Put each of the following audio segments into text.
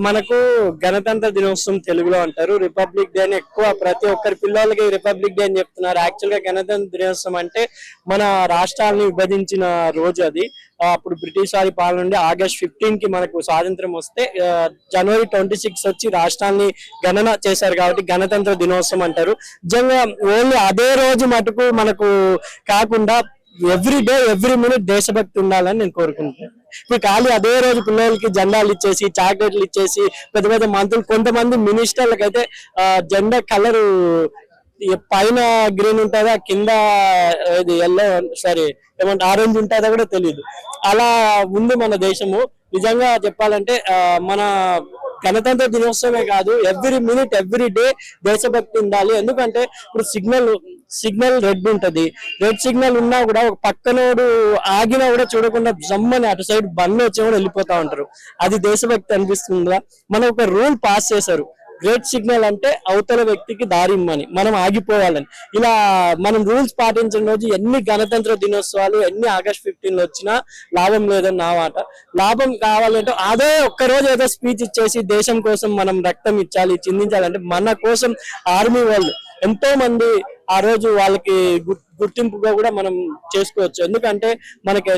మనకు గణతంత్ర దినోత్సవం తెలుగులో అంటారు, రిపబ్లిక్ డే అని ఎక్కువ ప్రతి ఒక్కరి పిల్లలకి రిపబ్లిక్ డే అని చెప్తున్నారు. యాక్చువల్ గా గణతంత్ర దినోత్సవం అంటే మన రాష్ట్రాలను విభజించిన రోజు అది. అప్పుడు బ్రిటిష్ వారి పాలన నుండి August 15 కి మనకు స్వాతంత్రం వస్తే January 26 వచ్చి రాష్ట్రాన్ని గణన చేశారు కాబట్టి గణతంత్ర దినోత్సవం అంటారు. నిజంగా ఓన్లీ అదే రోజు మటుకు మనకు కాకుండా ఎవ్రీ డే ఎవ్రీ మినిట్ దేశభక్తి ఉండాలని నేను కోరుకుంటున్నాను. ఇప్పుడు ఖాళీ అదే రోజు పిల్లలకి జెండాలు ఇచ్చేసి చాక్లెట్లు ఇచ్చేసి పెద్ద పెద్ద మంత్రులు కొంతమంది మినిస్టర్లకు అయితే జెండా కలరు పైన గ్రీన్ ఉంటుందా కింద ఇది ఎల్లో సారీ ఏమంటే ఆరెంజ్ ఉంటుందా కూడా తెలియదు. అలా ఉంది మన దేశము. నిజంగా చెప్పాలంటే మన గణతంత్ర దినోత్సవమే కాదు, ఎవ్రీ మినిట్ ఎవ్రీ డే దేశభక్తి ఉండాలి. ఎందుకంటే ఇప్పుడు సిగ్నల్ రెడ్ ఉంటది, రెడ్ సిగ్నల్ ఉన్నా కూడా ఒక పక్కనోడు ఆగినా కూడా చూడకుండా జమ్మని అటు సైడ్ బండ్లు వచ్చి కూడా వెళ్ళిపోతా ఉంటారు. అది దేశభక్తి అనిపిస్తుందా? మనం ఒక రూల్ పాస్ చేశారు, రెడ్ సిగ్నల్ అంటే అవతల వ్యక్తికి దారి ఇమ్మని, మనం ఆగిపోవాలని. ఇలా మనం రూల్స్ పాటించిన రోజు ఎన్ని గణతంత్ర దినోత్సవాలు ఎన్ని August 15 వచ్చినా లాభం లేదని నా మాట. లాభం కావాలంటే అదే ఒక్కరోజు ఏదో స్పీచ్ ఇచ్చేసి దేశం కోసం మనం రక్తం ఇచ్చాలి చిందించాలంటే మన కోసం ఆర్మీ వాళ్ళు ఎంతో మంది ఆ రోజు వాళ్ళకి గుర్తింపుగా కూడా మనం చేసుకోవచ్చు. ఎందుకంటే మనకి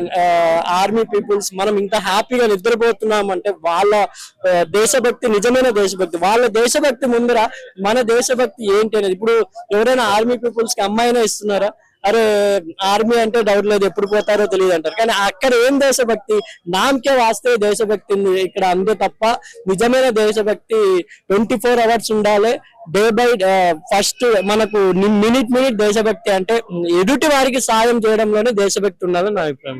ఆర్మీ పీపుల్స్ మనం ఇంత హ్యాపీగా నిద్రపోతున్నాం అంటే వాళ్ళ దేశభక్తి నిజమైన దేశభక్తి. వాళ్ళ దేశభక్తి ముందర మన దేశభక్తి ఏంటి అనేది. ఇప్పుడు ఎవరైనా ఆర్మీ పీపుల్స్ కి అమ్మాయినా ఇస్తున్నారా? అరే ఆర్మీ అంటే డౌట్ లేదు, ఎప్పుడు పోతారో తెలియదు అంటారు. కానీ అక్కడ ఏం దేశభక్తి? నామకే వాస్తే దేశభక్తి ఇక్కడ అందే తప్ప నిజమైన దేశభక్తి 24 hours ఉండాలి. డే బై ఫస్ట్ మనకు మినిట్ దేశభక్తి అంటే ఎదుటి వారికి సాయం చేయడంలోనే దేశభక్తి ఉండాలని నా అభిప్రాయం.